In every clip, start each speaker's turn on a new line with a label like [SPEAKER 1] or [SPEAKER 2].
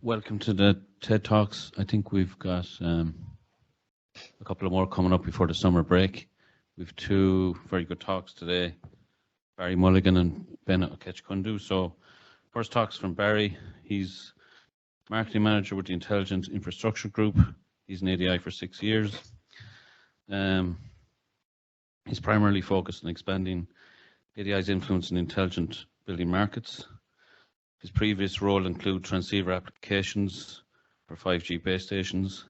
[SPEAKER 1] Welcome to the TED Talks. I think we've got a couple of more coming up before the summer break. We've two very good talks today, Barry Mulligan and Ben Okechkundu. So first talk's from Barry. He's marketing manager with the Intelligent Infrastructure Group. He's an ADI for 6 years. He's primarily focused on expanding ADI's influence in intelligent building markets. His previous role include transceiver applications for 5G base stations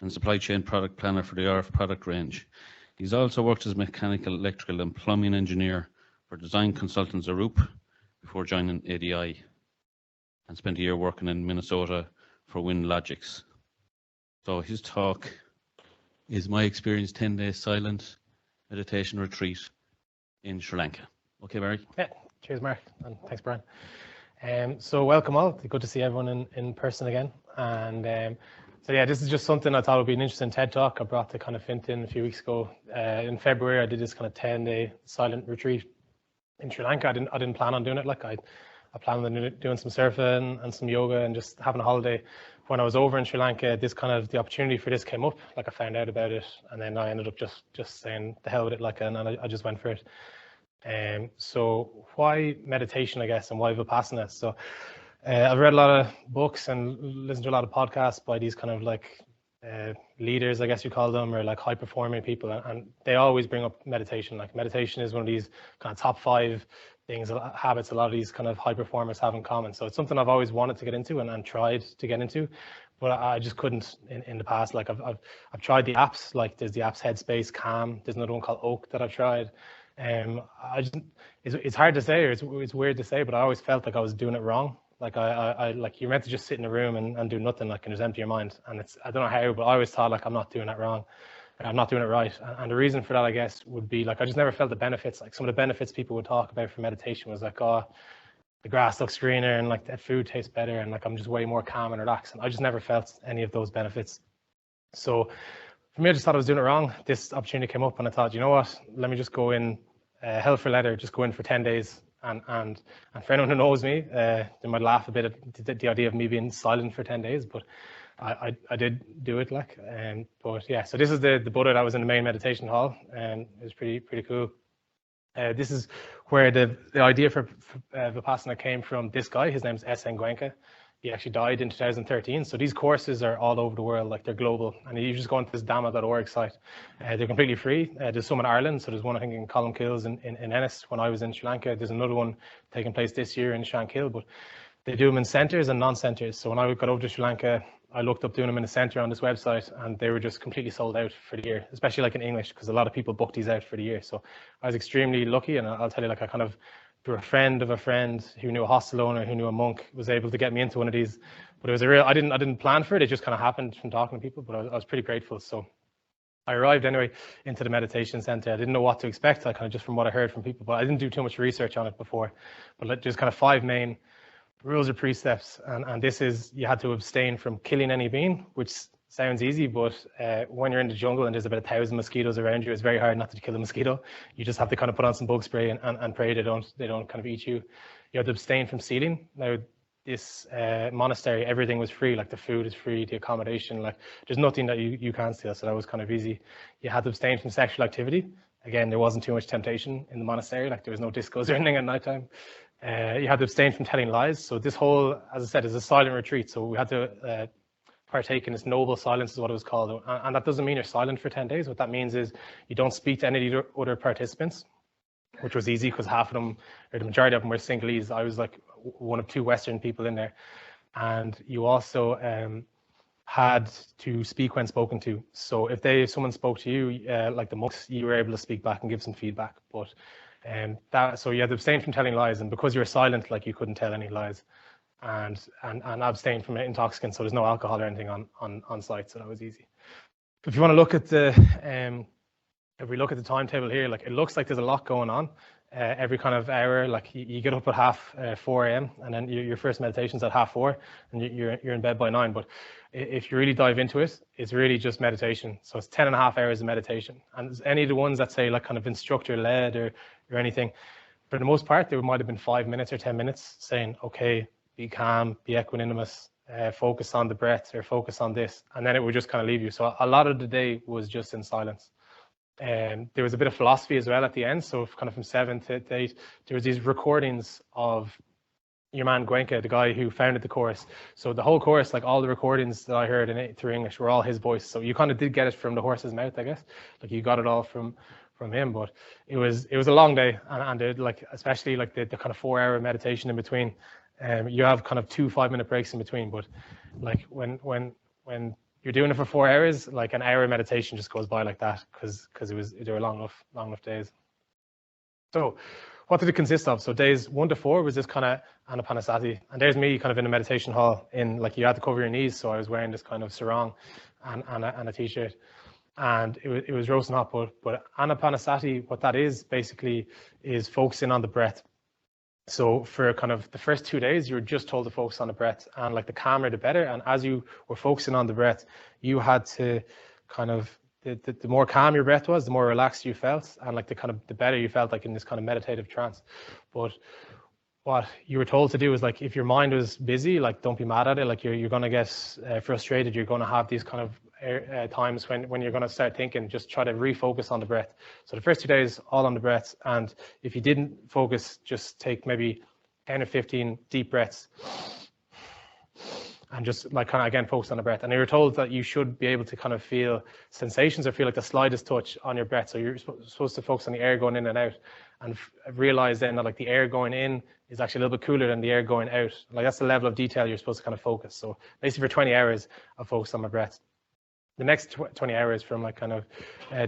[SPEAKER 1] and supply chain product planner for the RF product range. He's also worked as mechanical, electrical and plumbing engineer for design consultants Arup before joining ADI, and spent a year working in Minnesota for WinLogix. So his talk is my experience 10-day silent meditation retreat in Sri Lanka. Okay, Barry?
[SPEAKER 2] Yeah, cheers, Mark, and thanks, Brian. So welcome all. Good to see everyone in person again. And so yeah, this is just something I thought would be an interesting TED Talk. I brought the kind of Fint in a few weeks ago. In February, I did this kind of 10-day silent retreat in Sri Lanka. I didn't plan on doing it. Like I planned on doing some surfing and some yoga and just having a holiday. When I was over in Sri Lanka, the opportunity for this came up. Like I found out about it, and then I ended up just saying the hell with it. Like, and I just went for it. So why meditation, I guess, and why Vipassana? So I've read a lot of books and listened to a lot of podcasts by these kind of like leaders, I guess you call them, or like high performing people, and they always bring up meditation. Like meditation is one of these kind of top 5 things, habits a lot of these kind of high performers have in common. So it's something I've always wanted to get into and tried to get into, but I just couldn't in the past. Like I've tried the apps, like there's the apps Headspace, Calm, there's another one called Oak that I've tried. It's hard to say, or it's weird to say, but I always felt like I was doing it wrong. Like I like you're meant to just sit in a room and do nothing, like, and just empty your mind. And I don't know how, but I always thought like I'm not doing that wrong. I'm not doing it right. And the reason for that, I guess, would be like I just never felt the benefits. Like some of the benefits people would talk about for meditation was like, oh, the grass looks greener and like that food tastes better and like I'm just way more calm and relaxed. And I just never felt any of those benefits. So for me, I just thought I was doing it wrong. This opportunity came up and I thought, you know what, let me just go in hell for leather, just go in for 10 days. And for anyone who knows me, they might laugh a bit at the idea of me being silent for 10 days, but I did do it, like. But yeah, so this is the Buddha that was in the main meditation hall, and it was pretty cool. This is where the idea for Vipassana came from. This guy, his name's S.N. Goenka. He actually died in 2013. So these courses are all over the world, like they're global. And you just go onto this dhamma.org site. They're completely free. There's some in Ireland. So there's one, I think, in Columkills in Ennis when I was in Sri Lanka. There's another one taking place this year in Shankill. But they do them in centres and non-centres. So when I got over to Sri Lanka, I looked up doing them in a centre on this website, and they were just completely sold out for the year, especially like in English, because a lot of people book these out for the year. So I was extremely lucky, and I'll tell you, like I kind of, through a friend of a friend who knew a hostel owner who knew a monk, was able to get me into one of these. But it was I didn't plan for it. It just kind of happened from talking to people, but I was pretty grateful. So I arrived anyway into the meditation center. I didn't know what to expect. I kind of just from what I heard from people, but I didn't do too much research on it before. But there's kind of 5 main rules or precepts, and this is you had to abstain from killing any being, which sounds easy, but when you're in the jungle and there's about 1,000 mosquitoes around you, it's very hard not to kill a mosquito. You just have to kind of put on some bug spray and pray they don't kind of eat you. You have to abstain from stealing. Now this monastery, everything was free, like the food is free, the accommodation, like there's nothing that you can't steal, so that was kind of easy. You had to abstain from sexual activity. Again, there wasn't too much temptation in the monastery, like there was no discos or anything at nighttime. You had to abstain from telling lies. So this whole, as I said, is a silent retreat. So we had to partake in this noble silence, is what it was called. And that doesn't mean you're silent for 10 days. What that means is you don't speak to any of the other participants, which was easy because half of them, or the majority of them, were Sinhalese. I was like one of 2 Western people in there. And you also had to speak when spoken to. So if someone spoke to you, like the monks, you were able to speak back and give some feedback. But so you had to abstain from telling lies, and because you were silent, like you couldn't tell any lies, and abstain from intoxicants. So there's no alcohol or anything on site, so that was easy. If you want to look at if we look at the timetable here, like it looks like there's a lot going on. Every kind of hour, like you get up at 4 a.m. and then your first meditation's at 4:30, and you're in bed by 9. But if you really dive into it, it's really just meditation. So it's 10.5 hours of meditation. And any of the ones that say like kind of instructor led or anything, for the most part, there might have been 5 minutes or 10 minutes saying, okay, be calm, be equanimous, focus on the breath, or focus on this, and then it would just kind of leave you. So a lot of the day was just in silence. There was a bit of philosophy as well at the end. So kind of from 7 to 8, there was these recordings of your man Gwenka, the guy who founded the course. So the whole course, like all the recordings that I heard through English, were all his voice. So you kind of did get it from the horse's mouth, I guess. Like you got it all from him. But it was a long day, and it, like especially like the kind of 4-hour meditation in between. You have kind of 2 5-minute breaks in between. But like when you're doing it for 4 hours, like an hour meditation just goes by like that, because they were long enough days. So what did it consist of? So days 1 to 4 was this kind of anapanasati, and there's me kind of in a meditation hall, in like you had to cover your knees, so I was wearing this kind of sarong and a t-shirt, and it was roasting hot. But anapanasati, what that is basically is focusing on the breath. So for kind of the first 2 days, you were just told to focus on the breath, and like the calmer the better. And as you were focusing on the breath, you had to kind of, the more calm your breath was, the more relaxed you felt, and like the better you felt, like in this kind of meditative trance. But what you were told to do is, like, if your mind was busy, like, don't be mad at it. Like you're going to get frustrated. You're going to have these kind of times when you're going to start thinking. Just try to refocus on the breath. So the first 2 days, all on the breath. And if you didn't focus, just take maybe 10 or 15 deep breaths, and just like kind of again focus on the breath. And you were told that you should be able to kind of feel sensations, or feel like the slightest touch on your breath. So you're supposed to focus on the air going in and out, and realize then that like the air going in is actually a little bit cooler than the air going out. Like that's the level of detail you're supposed to kind of focus. So basically for 20 hours, I'll focus on my breath. The next 20 hours, from like kind of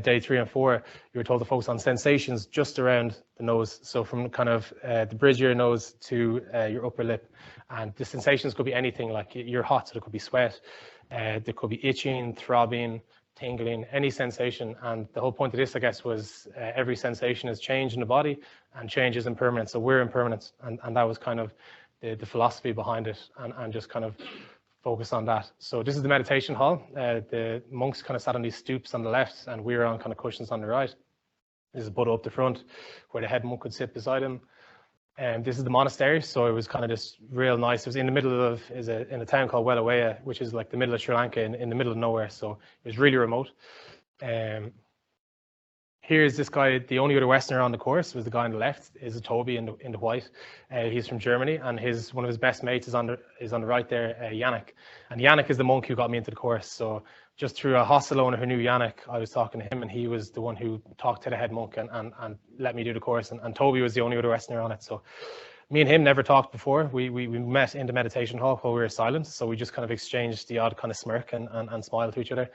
[SPEAKER 2] day 3 and 4, you were told to focus on sensations just around the nose. So from kind of the bridge of your nose to your upper lip. And the sensations could be anything, like you're hot, so there could be sweat, there could be itching, throbbing, tingling, any sensation. And the whole point of this, I guess, was every sensation is change in the body, and change is impermanent. So we're impermanent. And that was kind of the philosophy behind it, and just kind of focus on that. So this is the meditation hall. The monks kind of sat on these stoops on the left, and we were on kind of cushions on the right. This is Buddha up the front, where the head monk could sit beside him. And this is the monastery. So it was kind of just real nice. It was in the middle of, in a town called Wellawaya, which is like the middle of Sri Lanka, in the middle of nowhere. So it was really remote. Here's this guy. The only other Westerner on the course was the guy on the left, is a Toby in the white. He's from Germany, and one of his best mates is on the right there, Yannick. And Yannick is the monk who got me into the course. So just through a hostel owner who knew Yannick, I was talking to him, and he was the one who talked to the head monk and let me do the course. And Toby was the only other Westerner on it. So me and him never talked before. We met in the meditation hall while we were silent. So we just kind of exchanged the odd kind of smirk and smile to each other.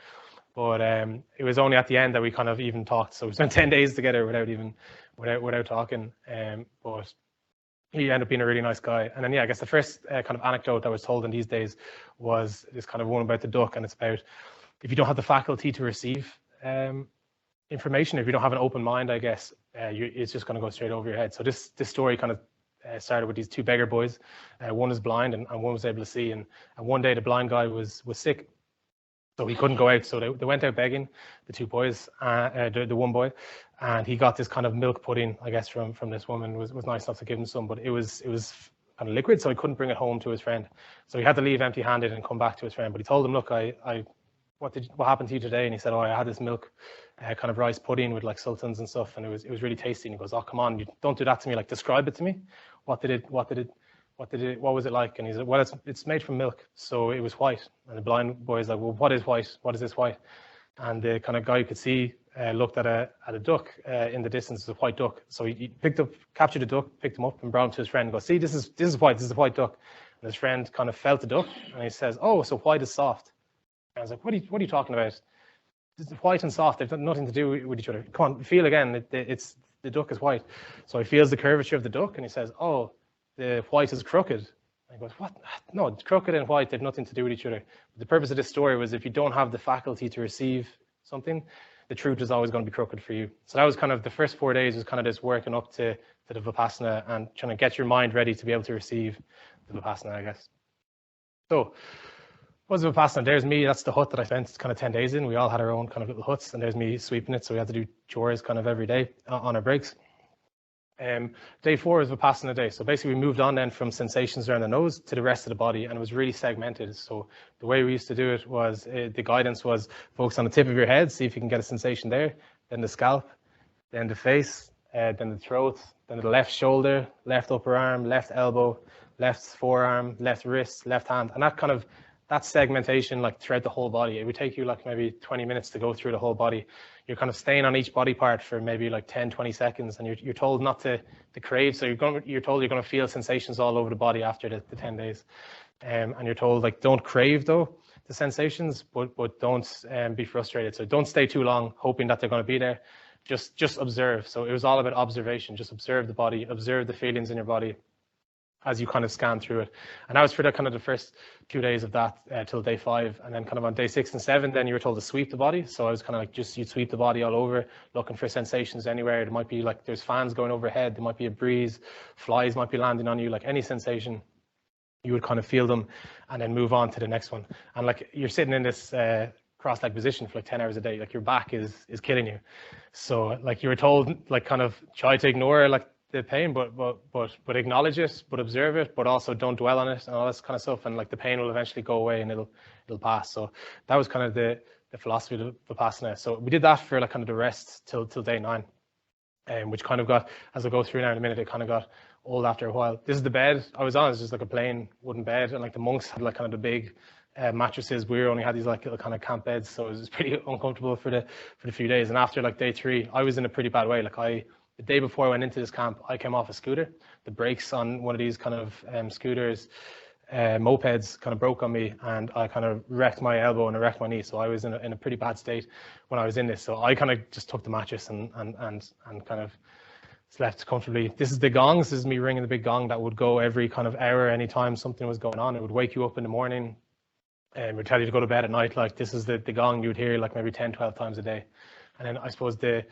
[SPEAKER 2] But it was only at the end that we kind of even talked. So we spent 10 days together without talking. But he ended up being a really nice guy. And then, yeah, I guess the first kind of anecdote that was told in these days was this kind of one about the duck. And it's about, if you don't have the faculty to receive information, if you don't have an open mind, I guess, it's just going to go straight over your head. So this story kind of started with these 2 beggar boys. One is blind, and one was able to see. And one day the blind guy was sick, so he couldn't go out. So they went out begging, the 2 boys, the one boy, and he got this kind of milk pudding, I guess, from this woman. Was nice enough to give him some, but it was kind of liquid, so he couldn't bring it home to his friend. So he had to leave empty-handed and come back to his friend. But he told him, look, what happened to you today? And he said, oh, I had this milk kind of rice pudding with like sultans and stuff, and it was really tasty. And he goes, oh, come on, you don't do that to me. Like, describe it to me. What was it like? And he said, well, it's made from milk, so it was white. And the blind boy is like, well, what is white? What is this white? And the kind of guy you could see looked at a duck in the distance, a white duck. So he captured the duck, picked him up, and brought him to his friend and goes, see, this is white. This is a white duck. And his friend kind of felt the duck, and he says, oh, so white is soft. And I was like, what are you talking about? White and soft, they've got nothing to do with each other. Come on, feel again. It's the duck is white. So he feels the curvature of the duck, and he says, oh, the white is crooked. And he goes, what? No, crooked and white, they've nothing to do with each other. The purpose of this story was, if you don't have the faculty to receive something, the truth is always going to be crooked for you. So that was kind of the first 4 days, was kind of just working up to the Vipassana and trying to get your mind ready to be able to receive the Vipassana, I guess. So what's the Vipassana? There's me, that's the hut that I spent kind of 10 days in. We all had our own kind of little huts, and there's me sweeping it. So we had to do chores kind of every day on our breaks. Day 4 is Vipassana day. So basically we moved on then from sensations around the nose to the rest of the body, and it was really segmented. So the way we used to do it was, the guidance was focus on the tip of your head, see if you can get a sensation there, then the scalp, then the face, then the throat, then the left shoulder, left upper arm, left elbow, left forearm, left wrist, left hand. And that segmentation like throughout the whole body. It would take you like maybe 20 minutes to go through the whole body. You're kind of staying on each body part for maybe like 10, 20 seconds, and you're told not to crave. So you're told you're going to feel sensations all over the body after the 10 days. And you're told like don't crave though the sensations, but don't be frustrated. So don't stay too long hoping that they're going to be there. Just observe. So it was all about observation. Just observe the body, observe the feelings in your body as you kind of scan through it. And that was for the kind of the first 2 days of that till day 5. And then kind of on day 6 and 7, then you were told to sweep the body. So I was kind of like, you'd sweep the body all over, looking for sensations anywhere. There might be like, there's fans going overhead. There might be a breeze. Flies might be landing on you, like any sensation. You would kind of feel them and then move on to the next one. And like you're sitting in this cross-leg position for like 10 hours a day. Like your back is killing you. So like you were told like kind of try to ignore like the pain, but acknowledge it, but observe it, but also don't dwell on it and all this kind of stuff. And like the pain will eventually go away and it'll pass. So that was kind of the philosophy of Vipassana. So we did that for like kind of the rest till day 9, which kind of got, as I'll go through now in a minute, it kind of got old after a while. This is the bed I was on. It's just like a plain wooden bed, and like the monks had like kind of the big mattresses. We only had these like little kind of camp beds, so it was pretty uncomfortable for the few days. And after like day 3, I was in a pretty bad way. Like the day before I went into this camp, I came off a scooter. The brakes on one of these kind of scooters, mopeds kind of broke on me, and I kind of wrecked my elbow and I wrecked my knee. So I was in a pretty bad state when I was in this. So I kind of just took the mattress and kind of slept comfortably. This is the gongs. This is me ringing the big gong that would go every kind of hour anytime something was going on. It would wake you up in the morning and would tell you to go to bed at night. Like this is the gong you would hear like maybe 10, 12 times a day. And then I suppose the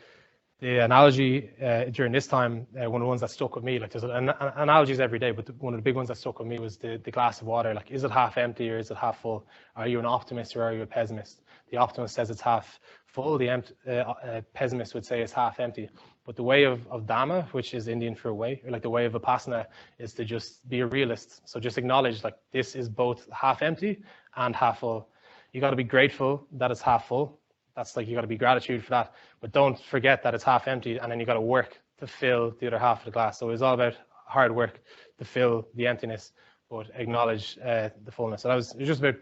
[SPEAKER 2] analogy during this time, one of the ones that stuck with me, like there's analogies every day, but one of the big ones that stuck with me was the glass of water. Like, is it half empty or is it half full? Are you an optimist or are you a pessimist? The optimist says it's half full. The pessimist would say it's half empty. But the way of Dhamma, which is Indian for way, or like the way of Vipassana, is to just be a realist. So just acknowledge like this is both half empty and half full. You got to be grateful that it's half full. That's like, you got to be gratitude for that, but don't forget that it's half empty, and then you got to work to fill the other half of the glass. So it's all about hard work to fill the emptiness, but acknowledge the fullness. So it was just about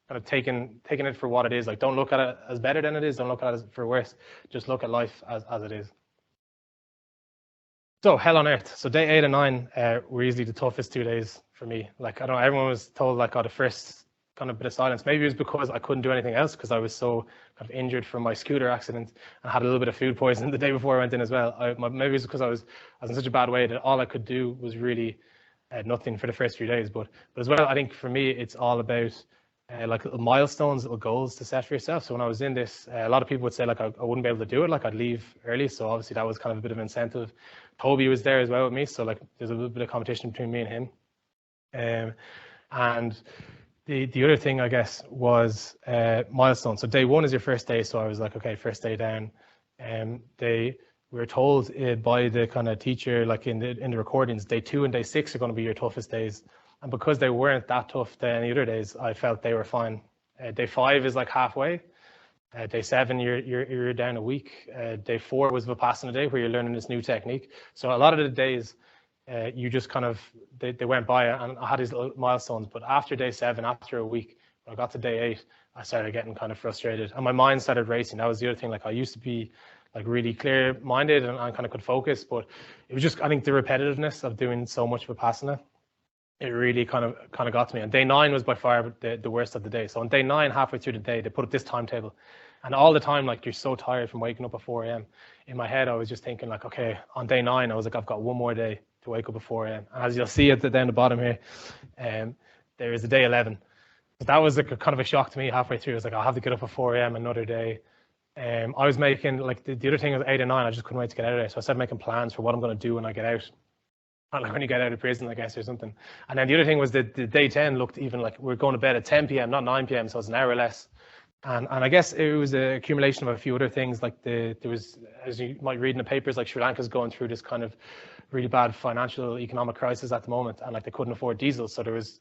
[SPEAKER 2] kind of taking it for what it is. Like, don't look at it as better than it is. Don't look at it as for worse. Just look at life as it is. So hell on earth. So day 8 and 9 were easily the toughest 2 days for me. Like, I don't know, everyone was told like, oh, the first kind of bit of silence. Maybe it was because I couldn't do anything else because I was so kind of injured from my scooter accident and had a little bit of food poisoning the day before I went in as well. Maybe it was because I was in such a bad way that all I could do was really nothing for the first few days. But as well, I think for me, it's all about like little milestones, little goals to set for yourself. So when I was in this, a lot of people would say like I wouldn't be able to do it, like I'd leave early. So obviously that was kind of a bit of an incentive. Toby was there as well with me, so like there's a little bit of competition between me and him. And the other thing, I guess, was milestone. So day 1 is your first day. So I was like, okay, first day down. We were told by the kind of teacher, like in the recordings, day 2 and day 6 are going to be your toughest days. And because they weren't that tough than any other days, I felt they were fine. Day 5 is like halfway. Day 7, you're down a week. Day 4 was Vipassana day, where you're learning this new technique. So a lot of the days, you just kind of, they went by, and I had these little milestones. But after day 7, after a week, when I got to day 8, I started getting kind of frustrated, and my mind started racing. That was the other thing. Like, I used to be like really clear-minded and I kind of could focus, but it was just, I think, the repetitiveness of doing so much Vipassana, it really kind of got to me. And day 9 was by far the worst of the day. So on day 9, halfway through the day, they put up this timetable, and all the time, like, you're so tired from waking up at 4 a.m. In my head, I was just thinking like, okay, on day 9, I was like, I've got one more day to wake up at 4 a.m. And as you'll see down the bottom here, there is a day 11. So that was like kind of a shock to me halfway through. I was like, I'll have to get up at 4 a.m. another day. I was making, like, the other thing was 8 and 9, I just couldn't wait to get out of there. So I started making plans for what I'm going to do when I get out. Not like when you get out of prison, I guess, or something. And then the other thing was that the day 10 looked even like we're going to bed at 10 p.m., not 9 p.m., so it's an hour less. And I guess it was an accumulation of a few other things. Like there was, as you might read in the papers, like Sri Lanka's going through this kind of really bad financial economic crisis at the moment, and like they couldn't afford diesel, so there was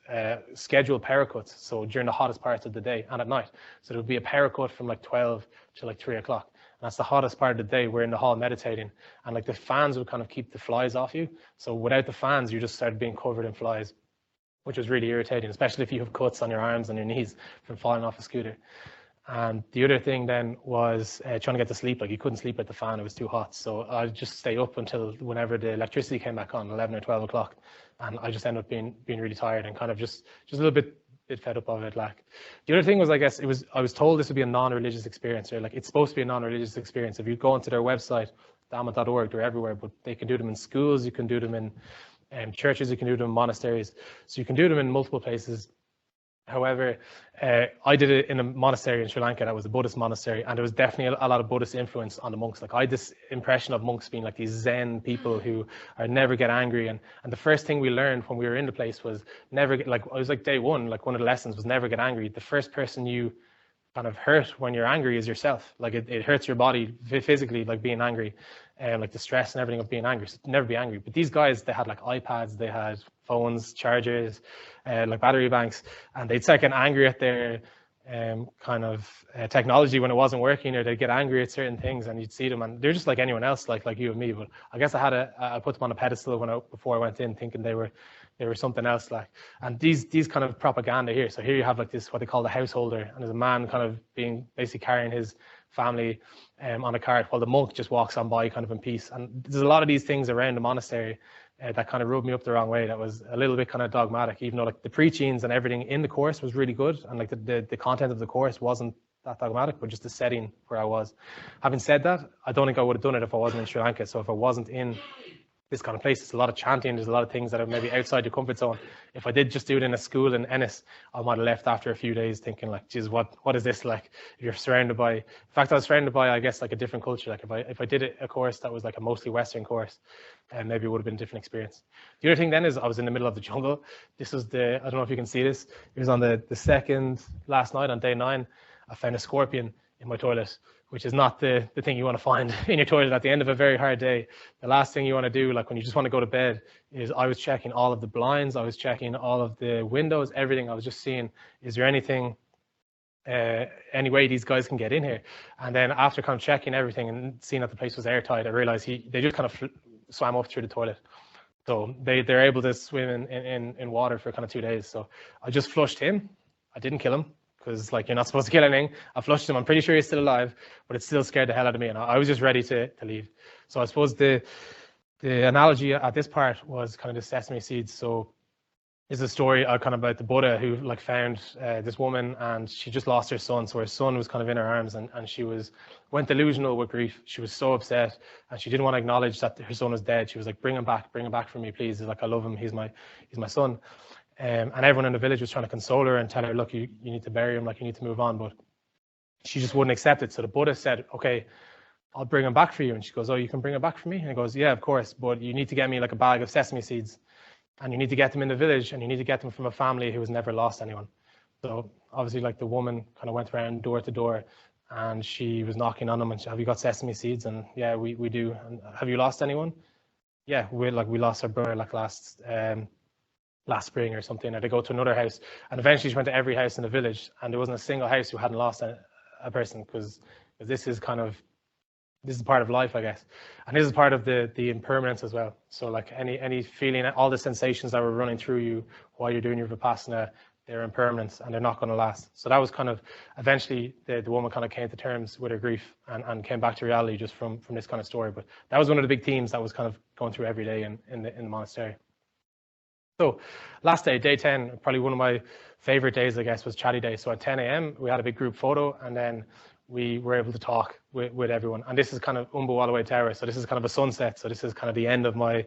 [SPEAKER 2] scheduled power cuts. So during the hottest parts of the day and at night, so there would be a power cut from like 12 to like 3 o'clock, and that's the hottest part of the day. We're in the hall meditating, and like the fans would kind of keep the flies off you. So without the fans, you just started being covered in flies, which was really irritating, especially if you have cuts on your arms and your knees from falling off a scooter. And the other thing then was trying to get to sleep. Like you couldn't sleep at the fan, it was too hot. So I'd just stay up until whenever the electricity came back on, 11 or 12 o'clock. And I just ended up being really tired and kind of just a little bit fed up of it. Like the other thing was, I guess I was told this would be a non-religious experience, or like it's supposed to be a non-religious experience. If you go onto their website, dhamma.org, they're everywhere, but they can do them in schools, you can do them in churches, you can do them in monasteries. So you can do them in multiple places. However, I did it in a monastery in Sri Lanka that was a Buddhist monastery, and there was definitely a lot of Buddhist influence on the monks. Like I had this impression of monks being like these Zen people who are never get angry. And the first thing we learned when we were in the place was never get, like, it was like day one, like one of the lessons was never get angry. The first person you kind of hurt when you're angry is yourself. Like it hurts your body physically, like being angry, and like the stress and everything of being angry. So never be angry. But these guys, they had like iPads, they had phones, chargers, like battery banks, and they'd start getting angry at their kind of technology when it wasn't working, or they'd get angry at certain things, and you'd see them, and they're just like anyone else, like you and me. But I guess I put them on a pedestal before I went in, thinking they were something else. Like, and these kind of propaganda here. So here you have like this, what they call the householder, and there's a man kind of being basically carrying his family on a cart, while the monk just walks on by kind of in peace. And there's a lot of these things around the monastery that kind of rubbed me up the wrong way. That was a little bit kind of dogmatic, even though like the preachings and everything in the course was really good, and like the content of the course wasn't that dogmatic, but just the setting where I was. Having said that, I don't think I would have done it if I wasn't in Sri Lanka. So if I wasn't in this kind of place, it's a lot of chanting, there's a lot of things that are maybe outside your comfort zone. If I did just do it in a school in Ennis, I might have left after a few days thinking like, geez, what is this like? If you're surrounded by, in fact, I was surrounded by, I guess, like a different culture. Like if I did a course that was like a mostly Western course, maybe it would have been a different experience. The other thing then is I was in the middle of the jungle. This was I don't know if you can see this. It was on the second last night on day 9. I found a scorpion in my toilet, which is not the thing you want to find in your toilet at the end of a very hard day. The last thing you want to do, like when you just want to go to bed, is I was checking all of the blinds, I was checking all of the windows, everything. I was just seeing, is there anything, any way these guys can get in here? And then after kind of checking everything and seeing that the place was airtight, I realized they just kind of swam up through the toilet. So they're able to swim in water for kind of 2 days. So I just flushed him. I didn't kill him, because like you're not supposed to kill anything. I flushed him. I'm pretty sure he's still alive, but it still scared the hell out of me, and I was just ready to leave. So I suppose the analogy at this part was kind of the sesame seeds. So is a story kind of about the Buddha who like found this woman, and she just lost her son. So her son was kind of in her arms, and she went delusional with grief. She was so upset, and she didn't want to acknowledge that her son was dead. She was like, bring him back for me, please. He's like, I love him. He's my son. And everyone in the village was trying to console her and tell her, look, you need to bury him, like you need to move on. But she just wouldn't accept it. So the Buddha said, okay, I'll bring him back for you. And she goes, oh, you can bring him back for me? And he goes, yeah, of course, but you need to get me like a bag of sesame seeds, and you need to get them in the village, and you need to get them from a family who has never lost anyone. So obviously, like the woman kind of went around door to door, and she was knocking on them, and she, have you got sesame seeds? And yeah, we do. And have you lost anyone? Yeah, we lost our brother like last spring or something. Or they go to another house, and eventually she went to every house in the village, and there wasn't a single house who hadn't lost a person, because this is part of life, I guess. And this is part of the impermanence as well. So like any feeling, all the sensations that were running through you while you're doing your Vipassana, they're impermanent and they're not going to last. So that was kind of, eventually the woman kind of came to terms with her grief and came back to reality just from this kind of story. But that was one of the big themes that was kind of going through every day in the monastery. So last day, day 10, probably one of my favorite days, I guess, was chatty day. So at 10 a.m., we had a big group photo, and then we were able to talk with everyone. And this is kind of Wellawaya Tower. So this is kind of a sunset. So this is kind of the end of my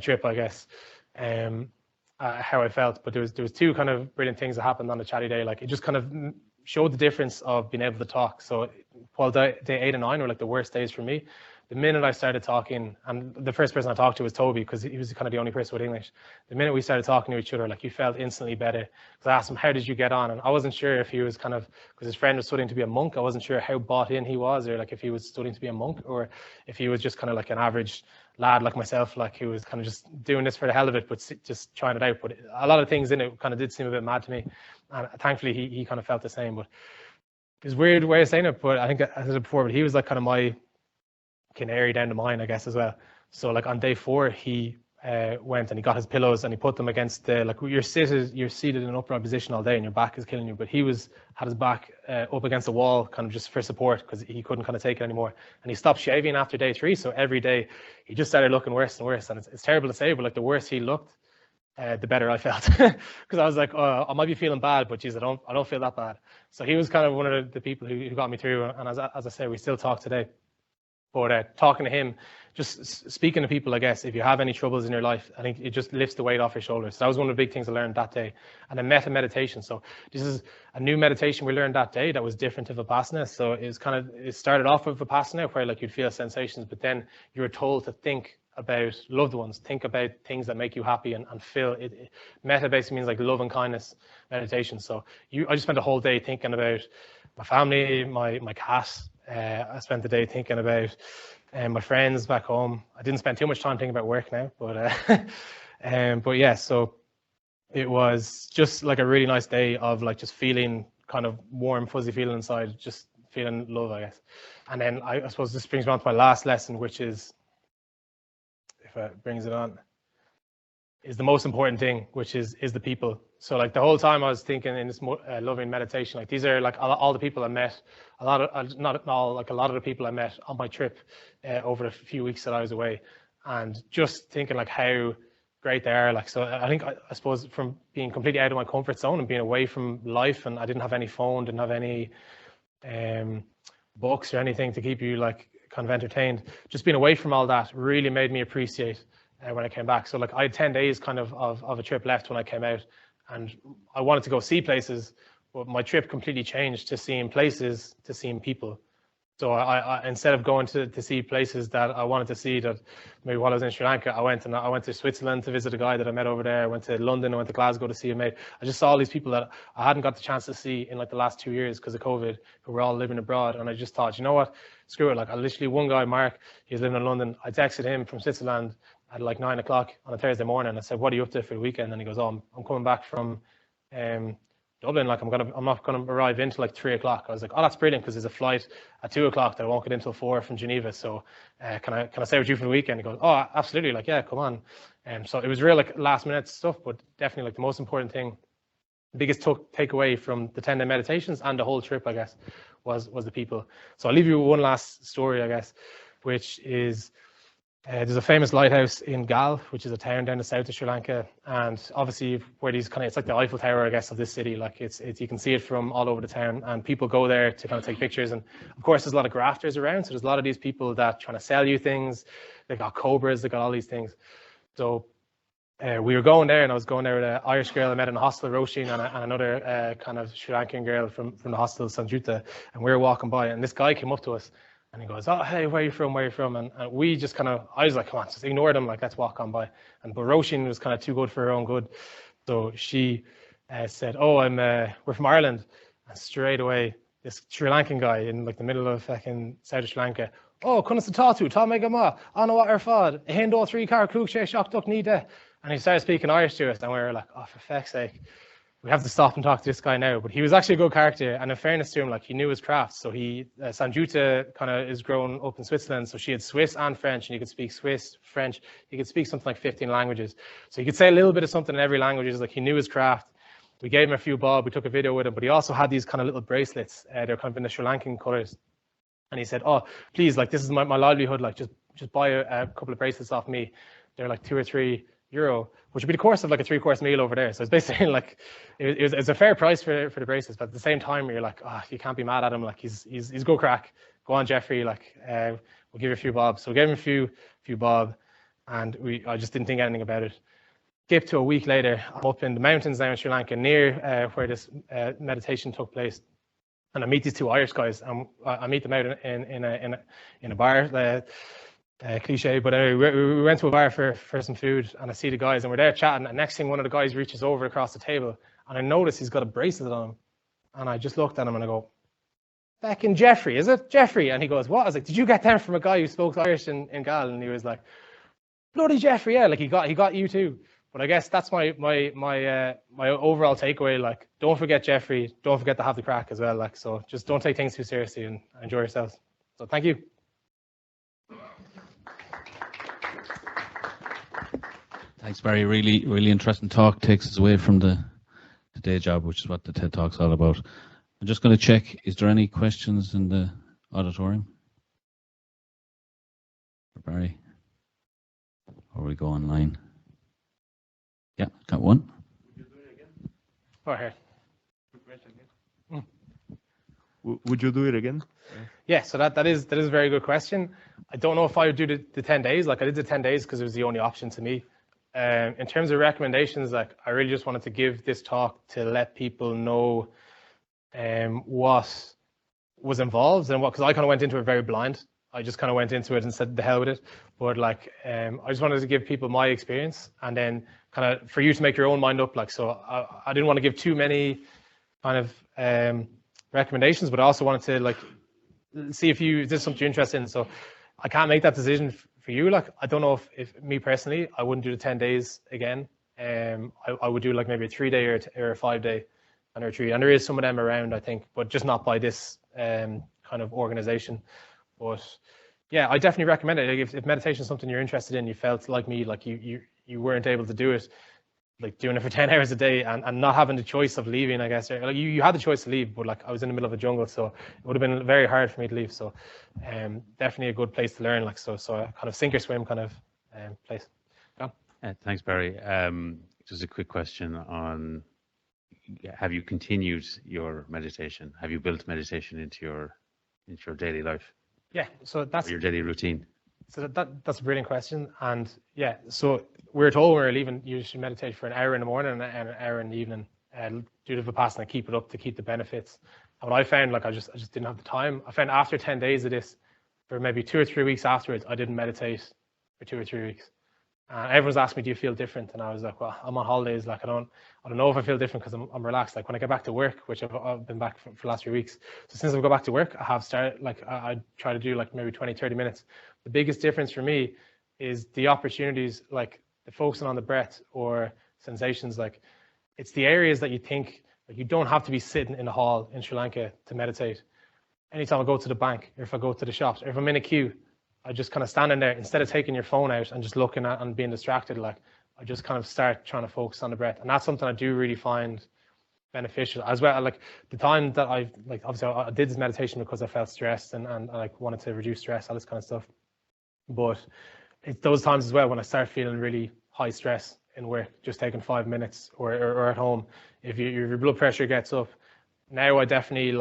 [SPEAKER 2] trip, I guess, how I felt. But there was two kind of brilliant things that happened on the chatty day. Like it just kind of showed the difference of being able to talk. So while day 8 and 9 were like the worst days for me, the minute I started talking, and the first person I talked to was Toby, because he was kind of the only person with English. The minute we started talking to each other, like, you felt instantly better. Because I asked him, how did you get on? And I wasn't sure if he was kind of, because his friend was studying to be a monk, I wasn't sure how bought in he was, or like if he was studying to be a monk, or if he was just kind of like an average lad like myself, like who was kind of just doing this for the hell of it, but just trying it out. But a lot of things in it kind of did seem a bit mad to me. And thankfully he kind of felt the same. But it's a weird way of saying it, but I think I said it before, but he was like kind of my canary down the mine, I guess, as well. So like on day 4, he went and he got his pillows and he put them against the, like, you're seated in an upright position all day and your back is killing you, but he had his back up against the wall, kind of just for support, because he couldn't kind of take it anymore. And he stopped shaving after day 3, so every day he just started looking worse and worse. And it's terrible to say, but like the worse he looked, the better I felt, because I was like, oh, I might be feeling bad, but geez, I don't feel that bad. So he was kind of one of the people who got me through. And as I say, we still talk today. But talking to him, just speaking to people, I guess, if you have any troubles in your life, I think it just lifts the weight off your shoulders. So that was one of the big things I learned that day. And then metta meditation. So this is a new meditation we learned that day that was different to Vipassana. So it started off with Vipassana, where like you'd feel sensations, but then you were told to think about loved ones, think about things that make you happy, and feel it. Metta basically means like love and kindness meditation. So I just spent a whole day thinking about my family, my cat. I spent the day thinking about my friends back home. I didn't spend too much time thinking about work now, but yeah, so it was just like a really nice day of like just feeling kind of warm, fuzzy feeling inside, just feeling love, I guess. And then I suppose this brings me on to my last lesson, which is, if it brings it on, is the most important thing, which is the people. So like the whole time I was thinking in this loving meditation, like these are like all the people I met, a lot of the people I met on my trip over the few weeks that I was away, and just thinking like how great they are. Like, so I think I suppose from being completely out of my comfort zone and being away from life, and I didn't have any phone, didn't have any books or anything to keep you like kind of entertained. Just being away from all that really made me appreciate when I came back. So like I had 10 days kind of a trip left when I came out, and I wanted to go see places, but my trip completely changed to seeing places, to seeing people. So I instead of going to see places that I wanted to see, that maybe while I was in Sri Lanka, I went to Switzerland to visit a guy that I met over there. I went to London, I went to Glasgow to see a mate. I just saw all these people that I hadn't got the chance to see in like the last 2 years because of COVID, who were all living abroad. And I just thought, you know what, screw it. Like, I literally, one guy, Mark, he was living in London. I texted him from Switzerland at like 9 o'clock on a Thursday morning. I said, what are you up to for the weekend? And he goes, oh, I'm coming back from Dublin, like I'm not gonna arrive until like 3 o'clock. I was like, oh, that's brilliant, because there's a flight at 2 o'clock that I won't get until 4 from Geneva. So can I stay with you for the weekend? He goes, oh, absolutely, like, yeah, come on. So it was real like last minute stuff, but definitely like the most important thing, the biggest takeaway from the 10-day meditations and the whole trip, I guess, was the people. So I'll leave you with one last story, I guess, which is there's a famous lighthouse in Gal, which is a town down the south of Sri Lanka, and obviously where these kind of, it's like the Eiffel Tower, I guess, of this city. Like it's you can see it from all over the town, and people go there to kind of take pictures. And of course, there's a lot of grafters around, so there's a lot of these people that trying to sell you things. They got cobras, they got all these things. So we were going there, and I was going there with an Irish girl I met in the hostel, Roisin, and another kind of Sri Lankan girl from the hostel, Sanjuta, and we were walking by, and this guy came up to us. And he goes, oh, hey, where are you from? Where are you from? And we just kind of, I was like, come on, just ignore them. Like, let's walk on by. But Roisin was kind of too good for her own good. So she said, oh, we're from Ireland. And straight away, this Sri Lankan guy in like the middle of fucking South of Sri Lanka, oh, couldn't talk to, Tom Megama, I know what our fad, a Hindo 3 car, Klug She Shock Duck Nida. And he started speaking Irish to us, and we were like, oh, for feck's sake, we have to stop and talk to this guy now. But he was actually a good character, and in fairness to him, like, he knew his craft. So Sanjuta kind of is grown up in Switzerland, so she had Swiss and French, and he could speak Swiss, French. He could speak something like 15 languages. So he could say a little bit of something in every language. Like, he knew his craft. We gave him a few bob. We took a video with him, but he also had these kind of little bracelets. They're kind of in the Sri Lankan colors. And he said, oh, please, like, this is my livelihood. Like, just buy a couple of bracelets off me. They're like €2 or €3, which would be the course of like a 3-course meal over there. So it's basically like it's a fair price for the braces, but at the same time you're like, oh, you can't be mad at him. Like he's good crack. Go on, Jeffrey. Like we'll give you a few bob. So we gave him a few bob, and I just didn't think anything about it. Skip to a week later, I'm up in the mountains now in Sri Lanka, near where this meditation took place, and I meet these two Irish guys, and I meet them out in a bar. Cliche, but anyway, we went to a bar for some food, and I see the guys, and we're there chatting, and next thing one of the guys reaches over across the table, and I notice he's got a bracelet on him, and I just looked at him and I go, "Fucking Jeffrey, is it? Jeffrey?" And he goes, "What?" I was like, "Did you get them from a guy who spoke Irish in Gal?" And he was like, "Bloody Jeffrey, yeah, like he got you too." But I guess that's my overall takeaway. Like, don't forget Jeffrey, don't forget to have the crack as well. Like, so just don't take things too seriously and enjoy yourselves. So thank you.
[SPEAKER 1] Thanks, Barry. Really, really interesting talk. Takes us away from the day job, which is what the TED Talk's all about. I'm just going to check, is there any questions in the auditorium for Barry? Or we go online? Yeah, got one.
[SPEAKER 2] Would you do it again? Go ahead.
[SPEAKER 3] Would you do it again?
[SPEAKER 2] Yeah, so that is a very good question. I don't know if I would do the 10 days. Like, I did the 10 days because it was the only option to me. In terms of recommendations, like, I really just wanted to give this talk to let people know what was involved and what, because I kind of went into it very blind. I just kind of went into it and said the hell with it. But like, I just wanted to give people my experience, and then kind of for you to make your own mind up. Like, so I didn't want to give too many kind of recommendations, but I also wanted to like see if this is something you're interested in. So I can't make that decision for you. Like, I don't know if me personally, I wouldn't do the 10 days again. I would do like maybe a 3-day or a 5-day and a retreat. And there is some of them around, I think, but just not by this kind of organization. But yeah, I definitely recommend it. Like, if meditation is something you're interested in, you felt like me, like you weren't able to do it, like doing it for 10 hours a day and not having the choice of leaving, I guess. Like, you had the choice to leave, but like I was in the middle of a jungle, so it would have been very hard for me to leave. So definitely a good place to learn, like, so a kind of sink or swim kind of place. Yeah.
[SPEAKER 4] Thanks, Barry. Just a quick question on, have you continued your meditation? Have you built meditation into your daily life?
[SPEAKER 2] Yeah, so that's
[SPEAKER 4] your daily routine.
[SPEAKER 2] So that's a brilliant question. And yeah, so we're told when we're leaving, you should meditate for an hour in the morning and an hour in the evening. Do the Vipassana, keep it up to keep the benefits. And what I found, like, I just didn't have the time. I found after 10 days of this, for maybe 2 or 3 weeks afterwards, I didn't meditate for 2 or 3 weeks. And everyone's asked me, "Do you feel different?" And I was like, "Well, I'm on holidays. Like, I don't know if I feel different because I'm relaxed. Like, when I get back to work, which I've been back for the last 3 weeks. So since I've got back to work, I have started, like, I try to do like maybe 20, 30 minutes. The biggest difference for me is the opportunities, like the focusing on the breath or sensations. Like, it's the areas that you think, like, you don't have to be sitting in a hall in Sri Lanka to meditate. Anytime I go to the bank, or if I go to the shops, or if I'm in a queue, I just kind of standing there, instead of taking your phone out and just looking at and being distracted, like, I just kind of start trying to focus on the breath. And that's something I do really find beneficial as well. Like, the time that obviously I did this meditation because I felt stressed and I like wanted to reduce stress, all this kind of stuff. But it's those times as well when I start feeling really high stress in work, just taking 5 minutes or at home, if your blood pressure gets up. Now I definitely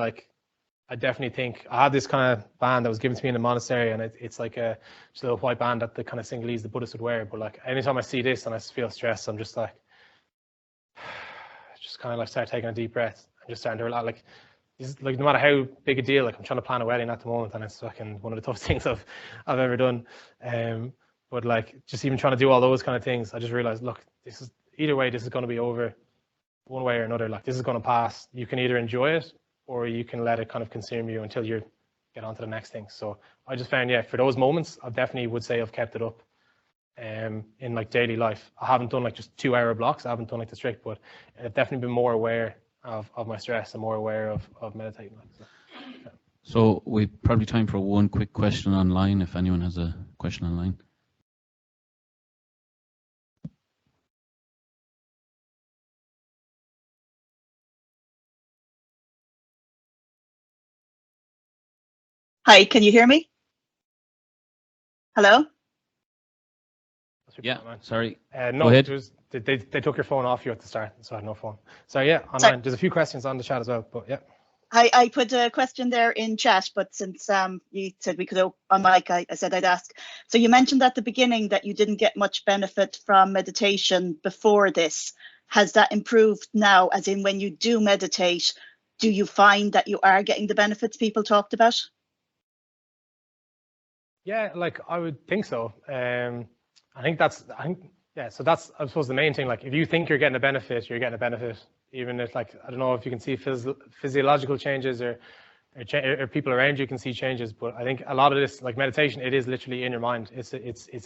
[SPEAKER 2] think I had this kind of band that was given to me in the monastery, and it's like just a little white band that the kind of Sinhalese, the Buddhists would wear. But like, anytime I see this and I feel stressed, I'm just like, just kind of like start taking a deep breath and just starting to relax. Like, it's like, no matter how big a deal, like, I'm trying to plan a wedding at the moment, and it's fucking one of the toughest things I've ever done. But like, just even trying to do all those kind of things, I just realized, look, this is either way, this is going to be over one way or another. Like, this is going to pass. You can either enjoy it, or you can let it kind of consume you until you get on to the next thing. So I just found, yeah, for those moments, I definitely would say I've kept it up in like daily life. I haven't done like just 2-hour blocks. I haven't done like the strict, but I've definitely been more aware of my stress and more aware of meditating.
[SPEAKER 1] So we've probably time for one quick question online, if anyone has a question online.
[SPEAKER 5] Hi, can you hear me? Hello?
[SPEAKER 1] Yeah, sorry.
[SPEAKER 2] No,
[SPEAKER 1] Go ahead.
[SPEAKER 2] They took your phone off you at the start, so I had no phone. So yeah, online. Sorry. There's a few questions on the chat as well, but yeah.
[SPEAKER 5] I put a question there in chat, but since you said we could on mic, I said I'd ask. So you mentioned at the beginning that you didn't get much benefit from meditation before this. Has that improved now, as in when you do meditate, do you find that you are getting the benefits people talked about?
[SPEAKER 2] Yeah, like I would think so. I think yeah. So that's, I suppose, the main thing. Like if you think you're getting a benefit, you're getting a benefit. Even if, like, I don't know if you can see physiological changes or people around you can see changes, but I think a lot of this, like meditation, it is literally in your mind. It's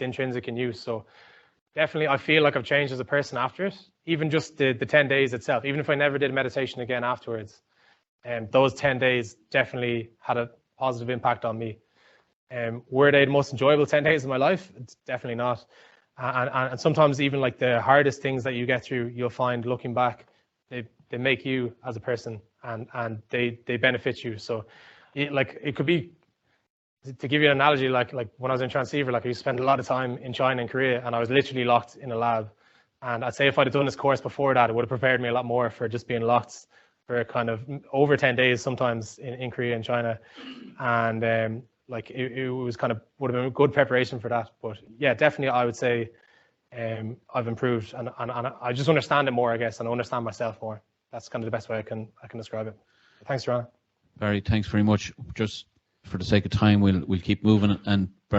[SPEAKER 2] intrinsic in you. So definitely, I feel like I've changed as a person after it. Even just the 10 days itself. Even if I never did meditation again afterwards, those 10 days definitely had a positive impact on me. Were they the most enjoyable 10 days of my life? It's definitely not. And sometimes even like the hardest things that you get through, you'll find looking back, they make you as a person, and they benefit you. So it could be, to give you an analogy, like when I was in transceiver, like I used to spend a lot of time in China and Korea, and I was literally locked in a lab. And I'd say if I'd have done this course before that, it would have prepared me a lot more for just being locked for kind of over 10 days sometimes in Korea and China. And like it was kind of, would have been a good preparation for that. But yeah, definitely I would say I've improved, and I just understand it more, I guess, and I understand myself more. That's kind of the best way I can describe it. Thanks, Joanna.
[SPEAKER 1] Barry, thanks very much. Just for the sake of time, we'll keep moving, and Barry,